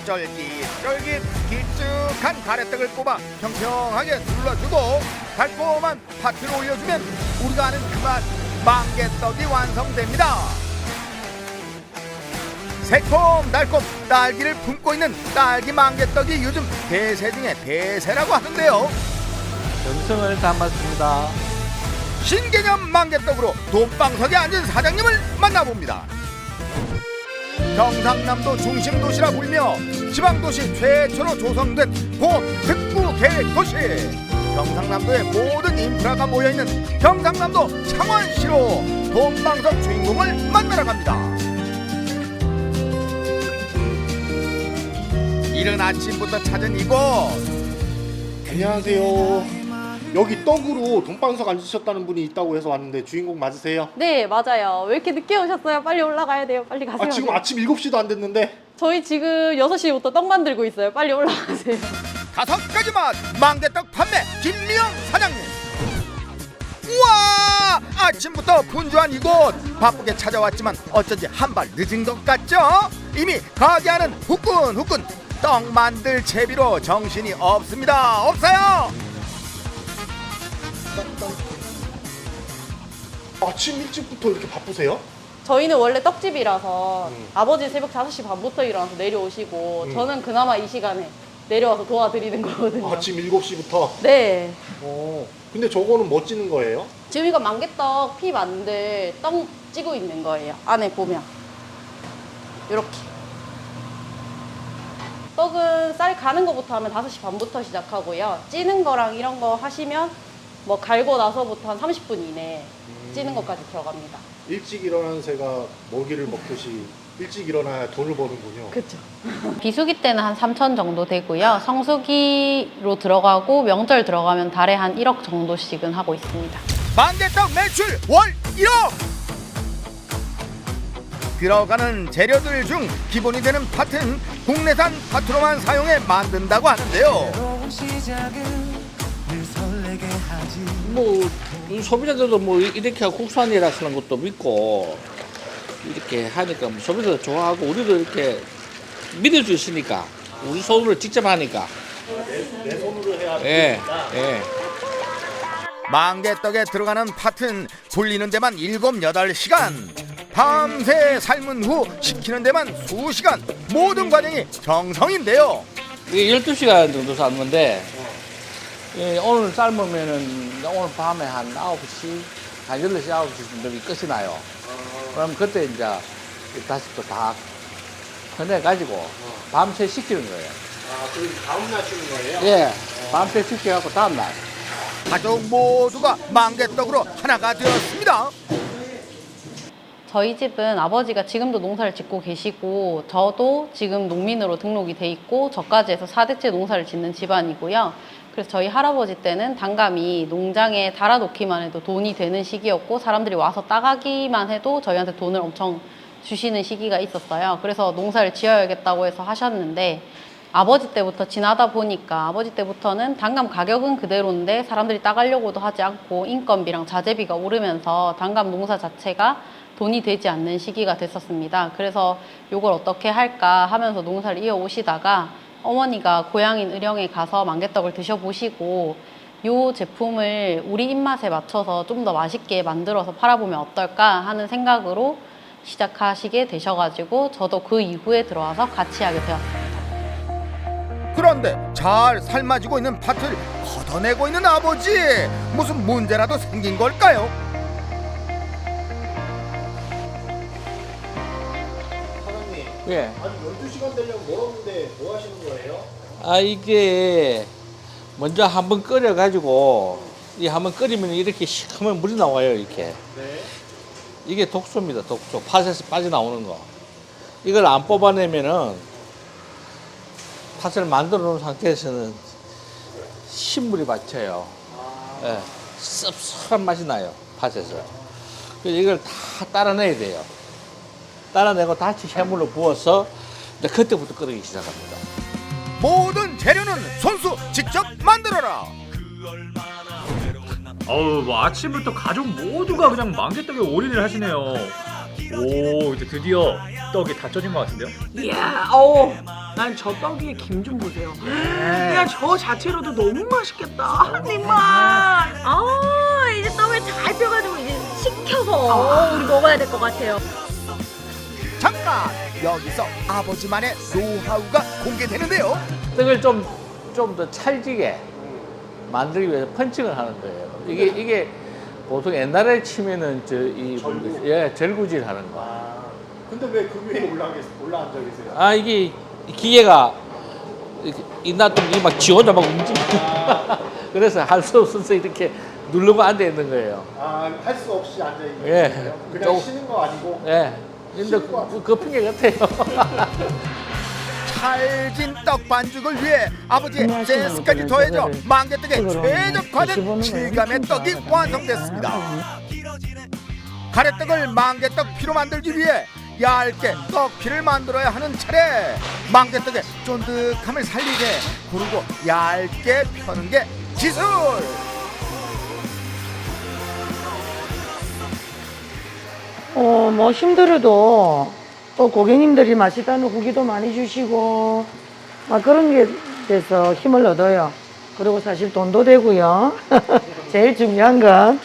쫄깃쫄깃 길쭉한 가래떡을 뽑아 평평하게 눌러주고 달콤한 파트를 올려주면 우리가 아는 그 맛 망개떡이 완성됩니다. 새콤달콤 딸기를 품고 있는 딸기 망개떡이 요즘 대세 중에 대세라고 하는데요. 정성을 담았습니다. 신개념 망개떡으로 돈방석에 앉은 사장님을 만나봅니다. 경상남도 중심도시라 불리며 지방도시 최초로 조성된 고특구 계획도시. 경상남도의 모든 인프라가 모여있는 경상남도 창원시로 돈방석 주인공을 만나러 갑니다. 이른 아침부터 찾은 이곳. 안녕하세요. 여기 떡으로 돈방석 앉으셨다는 분이 있다고 해서 왔는데 주인공 맞으세요? 네, 맞아요. 왜 이렇게 늦게 오셨어요? 빨리 올라가야 돼요. 빨리 가세요. 지금 아침 7시도 안 됐는데. 저희 지금 6시부터 떡 만들고 있어요. 빨리 올라가세요. 5가지 맛 망개떡 판매 김미영 사장님. 우와, 아침부터 분주한 이곳. 바쁘게 찾아왔지만 어쩐지 한 발 늦은 것 같죠? 이미 가게 안은 후끈후끈. 떡 만들 채비로 정신이 없습니다. 없어요. 아침 일찍부터 이렇게 바쁘세요? 저희는 원래 떡집이라서 아버지 새벽 5시 반부터 일어나서 내려오시고 저는 그나마 이 시간에 내려와서 도와드리는 거거든요. 아침 7시부터? 네. 근데 저거는 뭐 찌는 거예요? 지금 이거 망개떡 피 만들 떡 찌고 있는 거예요. 안에 보면 이렇게. 떡은 쌀 가는 거부터 하면 5시 반부터 시작하고요. 찌는 거랑 이런 거 하시면 뭐 갈고 나서부터 한 30분 이내에 찌는 것까지 들어갑니다. 일찍 일어나는 새가 먹이를 먹듯이 일찍 일어나야 돈을 버는군요. 그렇죠. 비수기 때는 한 3천 정도 되고요. 성수기로 들어가고 명절 들어가면 달에 한 1억 정도씩은 하고 있습니다. 망개떡 매출 월 1억. 들어가는 재료들 중 기본이 되는 팥은 국내산 팥으로만 사용해 만든다고 하는데요. 뭐 소비자들도 뭐 이렇게 국산이라 하는 것도 믿고 이렇게 하니까 뭐 소비자도 좋아하고 우리도 이렇게 믿을 수 있으니까 우리 손으로 직접 하니까 내 손으로 해야 예, 예. 망개떡에 들어가는 팥은 불리는 데만 7, 8시간. 밤새 삶은 후 식히는 데만 수시간. 모든 과정이 정성인데요. 이게 12시간 정도 삶는데 예, 오늘 삶으면은 오늘 밤에 한 9시, 한 8시, 9시 정도 끝이 나요. 그럼 그때 이제 다시 또 다 꺼내가지고 밤새 식히는 거예요. 그럼 다음날 쓰는 거예요? 예, 밤새 식혀갖고 다음날. 가족 모두가 망개떡으로 하나가 되었습니다. 저희 집은 아버지가 지금도 농사를 짓고 계시고 저도 지금 농민으로 등록이 돼 있고 저까지 해서 4대째 농사를 짓는 집안이고요. 그래서 저희 할아버지 때는 단감이 농장에 달아놓기만 해도 돈이 되는 시기였고 사람들이 와서 따가기만 해도 저희한테 돈을 엄청 주시는 시기가 있었어요. 그래서 농사를 지어야겠다고 해서 하셨는데 아버지 때부터 지나다 보니까 아버지 때부터는 단감 가격은 그대로인데 사람들이 따가려고도 하지 않고 인건비랑 자재비가 오르면서 단감 농사 자체가 돈이 되지 않는 시기가 됐었습니다. 그래서 이걸 어떻게 할까 하면서 농사를 이어오시다가 어머니가 고향인 의령에 가서 망개떡을 드셔보시고 이 제품을 우리 입맛에 맞춰서 좀 더 맛있게 만들어서 팔아보면 어떨까 하는 생각으로 시작하시게 되셔가지고 저도 그 이후에 들어와서 같이 하게 되었습니다. 그런데 잘 삶아지고 있는 팥을 걷어내고 있는 아버지. 무슨 문제라도 생긴 걸까요? 사장님, 예. 아직 12시간 되려면 멀었는데 뭐 하시는 거예요? 아, 이게 먼저 한번 끓여가지고 이 한번 끓이면 이렇게 시커먼 물이 나와요, 이렇게. 네. 이게 독소입니다, 독소. 팥에서 빠져나오는 거. 이걸 안 뽑아내면은 팥을 만들어 놓은 상태에서는 신물이 받쳐요. 예, 씁쓸한 맛이 나요, 팥에서. 그래서 이걸 다 따라내야 돼요. 따라내고 다시 해물로 부어서 이제 그때부터 끓이기 시작합니다. 모든 재료는 손수 직접 만들어라. 어우, 뭐 아침부터 가족 모두가 그냥 망개떡에 올인을 하시네요. 오, 이제 드디어 떡이 다 쪄진 것 같은데요? 이야, 난 저 떡 위에 김 좀 보세요. 그냥 저 자체로도 너무 맛있겠다. 한 입만. 이제 떡을 잘 펴가지고 이제 식혀서 우리 먹어야 될 것 같아요. 잠깐 여기서 아버지만의 노하우가 공개되는데요. 떡을 좀 더 찰지게 만들기 위해서 펀칭을 하는 거예요. 이게 보통 옛날에 치면은 절구질 하는 거. 근데 왜 그 위에 올라앉아 계세요? 아, 이게 기계가 놔두면 막 지 혼자 막 움직여. 그래서 할 수 없어서 이렇게 누르고 앉아 있는 거예요. 할 수 없이 앉아 있는 예. 거예요? 그냥 좀- 쉬는 거 아니고? 예. 근데 그 핑계 같아요. 찰진 떡 반죽을 위해 아버지의 센스까지 더해져 만개떡의 최적화된 질감의 떡이 완성됐습니다. 가래떡을 만개떡 피로 만들기 위해 얇게 떡피를 만들어야 하는 차례. 만개떡의 쫀득함을 살리게 고르고 얇게 펴는 게 기술. 뭐 힘들어도 또 고객님들이 맛있다는 후기도 많이 주시고 막 그런 게 돼서 힘을 얻어요. 그리고 사실 돈도 되고요. 제일 중요한 건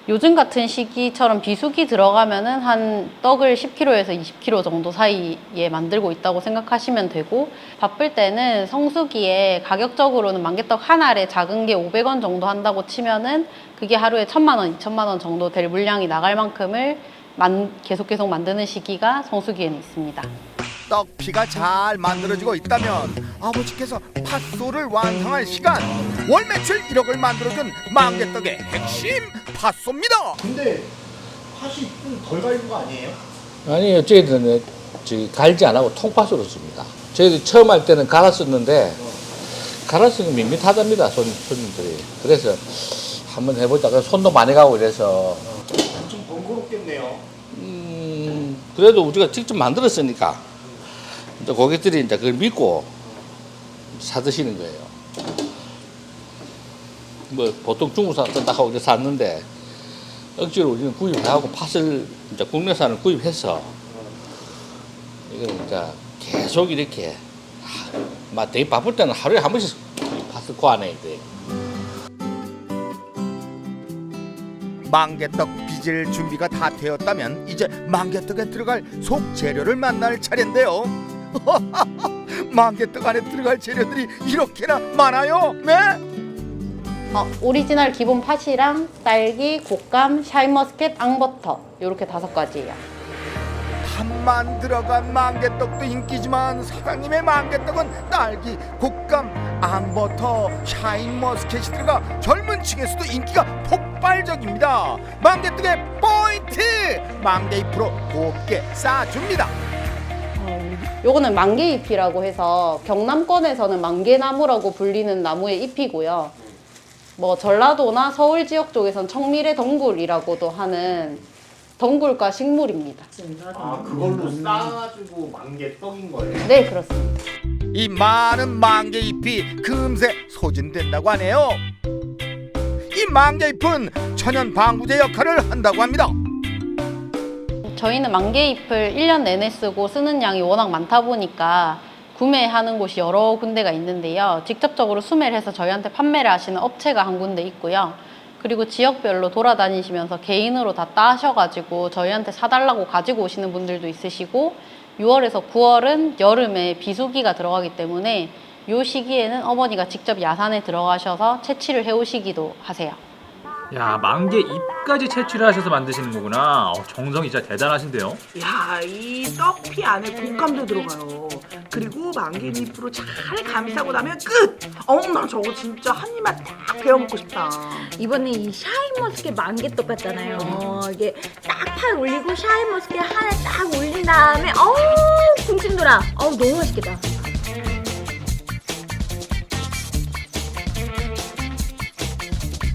요즘 같은 시기처럼 비수기 들어가면은 한 떡을 10kg에서 20kg 정도 사이에 만들고 있다고 생각하시면 되고, 바쁠 때는 성수기에 가격적으로는 만개떡 한 알에 작은 게 500원 정도 한다고 치면은 그게 하루에 1,000만 원, 2,000만 원 정도 될 물량이 나갈 만큼을 계속 만드는 시기가 성수기에는 있습니다. 떡피가 잘 만들어지고 있다면 아버지께서 팥소를 완성할 시간. 월 매출 1억을 만들어준 만개떡의 핵심 팥소입니다. 근데 팥이 좀 덜 갈린 거 아니에요? 아니요, 저희들은 갈지 안 하고 통팥으로 씁니다. 저희들 처음 할 때는 갈았었는데 갈았으면 밋밋하답니다, 손님들이. 그래서 한번 해보자. 손도 많이 가고 이래서. 좀 번거롭겠네요. 그래도 우리가 직접 만들었으니까 이제 고객들이 이제 그걸 믿고 사드시는 거예요. 뭐 보통 중국산 딱 하고 이제 샀는데 억지로 우리는 구입하고 팥을 이제 국내산을 구입해서 이걸 이제 계속 이렇게 막 되게 바쁠 때는 하루에 한 번씩 팥을 구워내야 돼. 만개떡 빚을 준비가 다 되었다면 이제 만개떡에 들어갈 속 재료를 만날 차례인데요. 만개떡 안에 들어갈 재료들이 이렇게나 많아요. 네? 오리지널 기본 팥이랑 딸기, 곶감, 샤인머스켓, 앙버터 이렇게 5가지예요. 팥만 들어간 만개떡도 인기지만 사장님의 만개떡은 딸기, 곶감, 앙버터, 샤인머스켓이 들어가 젊은 층에서도 인기가 폭발적입니다. 만개떡의 포인트! 만개잎으로 곱게 싸줍니다. 요거는 만개잎이라고 해서 경남권에서는 만개나무라고 불리는 나무의 잎이고요. 뭐 전라도나 서울 지역 쪽에선 청미래 덩굴이라고도 하는 덩굴과 식물입니다. 그걸로 싸가지고 만개떡인 거예요? 네, 그렇습니다. 이 많은 만개잎이 금세 소진된다고 하네요. 이 만개잎은 천연 방부제 역할을 한다고 합니다. 저희는 만개잎을 1년 내내 쓰고 쓰는 양이 워낙 많다 보니까 구매하는 곳이 여러 군데가 있는데요. 직접적으로 수매를 해서 저희한테 판매를 하시는 업체가 한 군데 있고요. 그리고 지역별로 돌아다니시면서 개인으로 다 따셔가지고 저희한테 사달라고 가지고 오시는 분들도 있으시고, 6월에서 9월은 여름에 비수기가 들어가기 때문에 이 시기에는 어머니가 직접 야산에 들어가셔서 채취를 해오시기도 하세요. 야, 만개 잎까지 채취를 하셔서 만드시는 거구나. 정성이 진짜 대단하신데요? 야, 이 떡피 안에 곶감도 들어가요. 그리고 만개잎으로 잘 감싸고 나면 끝! 나 저거 진짜 한 입만 딱 베어 먹고 싶다. 이번에 이 샤인머스켓 만개떡 같잖아요. 이게 딱 팔 올리고 샤인머스켓 하나 딱 올린 다음에 군침 돌아. 너무 맛있겠다.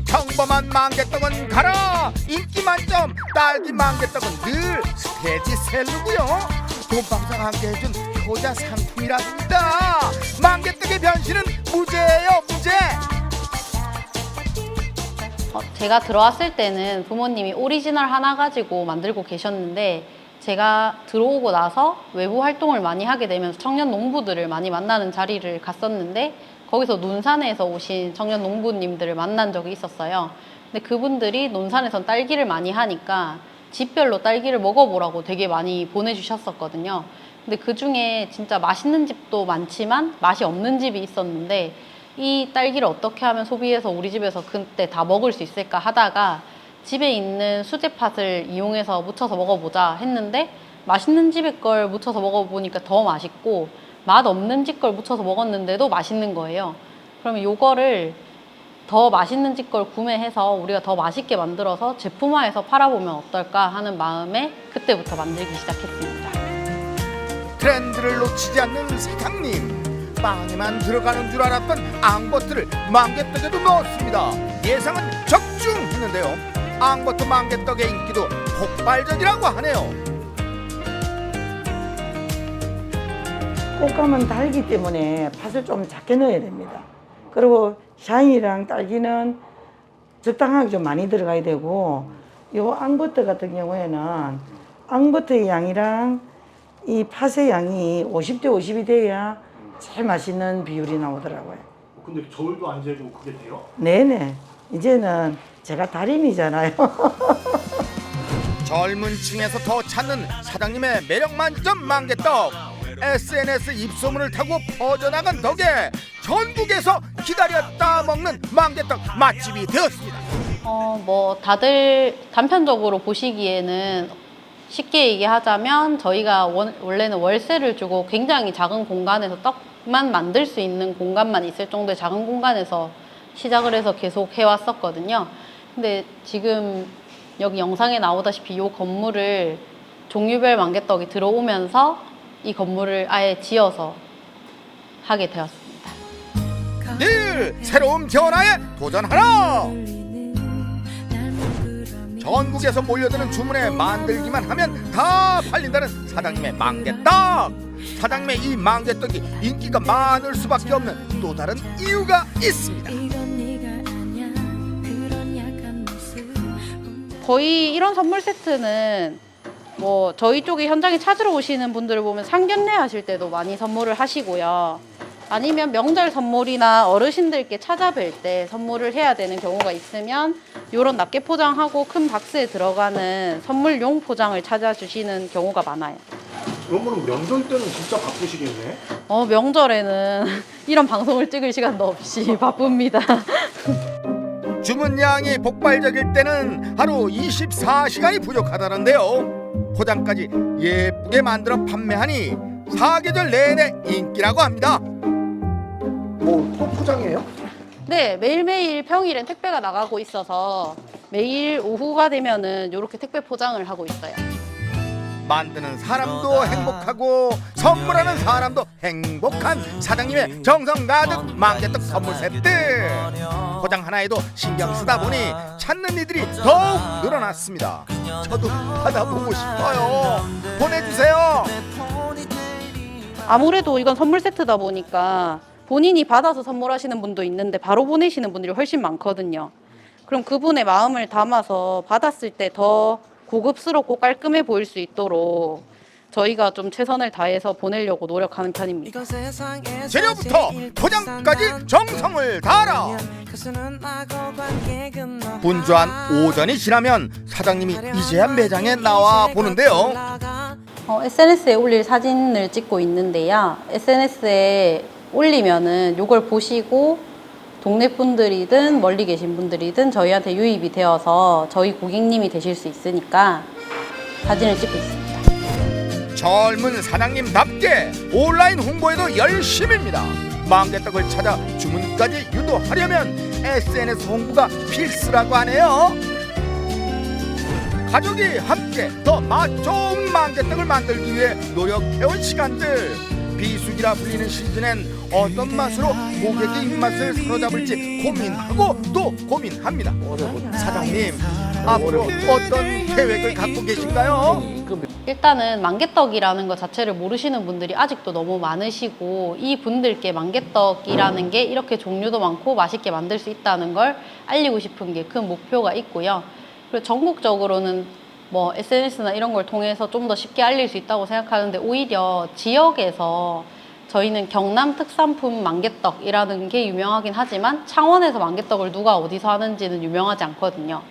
평범한 만개떡은 가라! 인기 만점 딸기 만개떡은 늘 스테디셀러고요. 돈방사가 함께 해준 효자 상품이랍니다. 만개떡의 변신은 무제예요, 무제! 제가 들어왔을 때는 부모님이 오리지널 하나 가지고 만들고 계셨는데 제가 들어오고 나서 외부 활동을 많이 하게 되면서 청년 농부들을 많이 만나는 자리를 갔었는데 거기서 논산에서 오신 청년 농부님들을 만난 적이 있었어요. 근데 그분들이 논산에선 딸기를 많이 하니까 집별로 딸기를 먹어보라고 되게 많이 보내주셨었거든요. 근데 그 중에 진짜 맛있는 집도 많지만 맛이 없는 집이 있었는데 이 딸기를 어떻게 하면 소비해서 우리 집에서 그때 다 먹을 수 있을까 하다가 집에 있는 수제팥을 이용해서 무쳐서 먹어보자 했는데 맛있는 집의 걸 무쳐서 먹어보니까 더 맛있고 맛 없는 집 걸 무쳐서 먹었는데도 맛있는 거예요. 그러면 요거를 더 맛있는 집 걸 구매해서 우리가 더 맛있게 만들어서 제품화해서 팔아보면 어떨까 하는 마음에 그때부터 만들기 시작했습니다. 트렌드를 놓치지 않는 사장님. 빵에만 들어가는 줄 알았던 앙버터를 망개떡에도 넣었습니다. 예상은 적중했는데요. 앙버터 망개떡의 인기도 폭발적이라고 하네요. 꽃감은 달기 때문에 팥을 좀 작게 넣어야 됩니다. 그리고 샤인이랑 딸기는 적당하게 좀 많이 들어가야 되고, 요 앙버터 같은 경우에는 앙버터의 양이랑 이 팥의 양이 50대 50이 돼야 제일 맛있는 비율이 나오더라고요. 근데 저울도 안 재고 그게 돼요? 네네. 이제는 제가 달인이잖아요. 젊은 층에서 더 찾는 사장님의 매력 만점 망개떡. SNS 입소문을 타고 퍼져나간 덕에 전국에서 기다렸다 먹는 망개떡 맛집이 되었습니다. 뭐 다들 단편적으로 보시기에는 쉽게 얘기하자면 저희가 원래는 월세를 주고 굉장히 작은 공간에서 떡만 만들 수 있는 공간만 있을 정도의 작은 공간에서 시작을 해서 계속 해왔었거든요. 근데 지금 여기 영상에 나오다시피 이 건물을 종류별 망개떡이 들어오면서 이 건물을 아예 지어서 하게 되었습니다. 늘 새로운 변화에 도전하라. 전국에서 몰려드는 주문에 만들기만 하면 다 팔린다는 사장님의 망개떡. 사장님의 이 망개떡이 인기가 많을 수밖에 없는 또 다른 이유가 있습니다. 거의 이런 선물 세트는 뭐 저희 쪽에 현장에 찾으러 오시는 분들을 보면 상견례 하실 때도 많이 선물을 하시고요. 아니면 명절 선물이나 어르신들께 찾아뵐 때 선물을 해야 되는 경우가 있으면 이런 낱개 포장하고 큰 박스에 들어가는 선물용 포장을 찾아주시는 경우가 많아요. 그러면 명절 때는 진짜 바쁘시겠네? 명절에는 이런 방송을 찍을 시간도 없이 바쁩니다. 주문량이 폭발적일 때는 하루 24시간이 부족하다는데요. 포장까지 예쁘게 만들어 판매하니 사계절 내내 인기라고 합니다. 포장이에요? 네, 매일매일 평일엔 택배가 나가고 있어서 매일 오후가 되면은 이렇게 택배 포장을 하고 있어요. 만드는 사람도 행복하고 선물하는 사람도 행복한 사장님의 정성 가득 망개떡 선물 세트. 포장 하나에도 신경 쓰다 보니 찾는 이들이 더욱 늘어났습니다. 저도 받아보고 싶어요. 보내주세요. 아무래도 이건 선물 세트다 보니까 본인이 받아서 선물하시는 분도 있는데 바로 보내시는 분들이 훨씬 많거든요. 그럼 그분의 마음을 담아서 받았을 때 더 고급스럽고 깔끔해 보일 수 있도록 저희가 좀 최선을 다해서 보내려고 노력하는 편입니다. 재료부터 포장까지 정성을 다하라. 분주한 오전이 지나면 사장님이 이제야 매장에 나와 보는데요. SNS에 올릴 사진을 찍고 있는데요. SNS에 올리면은 이걸 보시고 동네 분들이든 멀리 계신 분들이든 저희한테 유입이 되어서 저희 고객님이 되실 수 있으니까 사진을 찍고 있습니다. 젊은 사장님답게 온라인 홍보에도 열심입니다. 망개떡을 찾아 주문까지 유도하려면 SNS 홍보가 필수라고 하네요. 가족이 함께 더 맛 좋은 망개떡을 만들기 위해 노력해온 시간들. 비수기라 불리는 시즌엔 어떤 맛으로 고객의 입맛을 사로잡을지 고민하고 또 고민합니다. 사장님, 앞으로 어떤 계획을 갖고 계신가요? B급. 일단은 만개떡이라는 것 자체를 모르시는 분들이 아직도 너무 많으시고 이 분들께 만개떡이라는 게 이렇게 종류도 많고 맛있게 만들 수 있다는 걸 알리고 싶은 게 큰 목표가 있고요. 그리고 전국적으로는 뭐 SNS나 이런 걸 통해서 좀 더 쉽게 알릴 수 있다고 생각하는데 오히려 지역에서 저희는 경남 특산품 만개떡이라는 게 유명하긴 하지만 창원에서 만개떡을 누가 어디서 하는지는 유명하지 않거든요.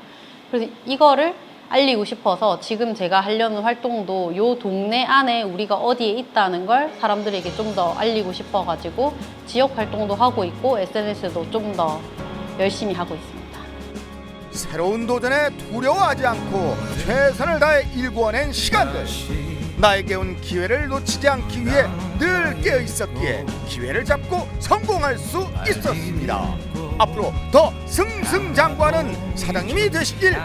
그래서 이거를 알리고 싶어서 지금 제가 하려는 활동도 요 동네 안에 우리가 어디에 있다는 걸 사람들에게 좀 더 알리고 싶어가지고 지역 활동도 하고 있고 SNS도 좀 더 열심히 하고 있습니다. 새로운 도전에 두려워하지 않고 최선을 다해 일궈낸 시간들, 나에게 온 기회를 놓치지 않기 위해 늘 깨어 있었기에 기회를 잡고 성공할 수 있었습니다. 앞으로 더 승승장구하는 사장님이 되시길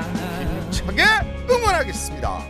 힘차게 응원하겠습니다.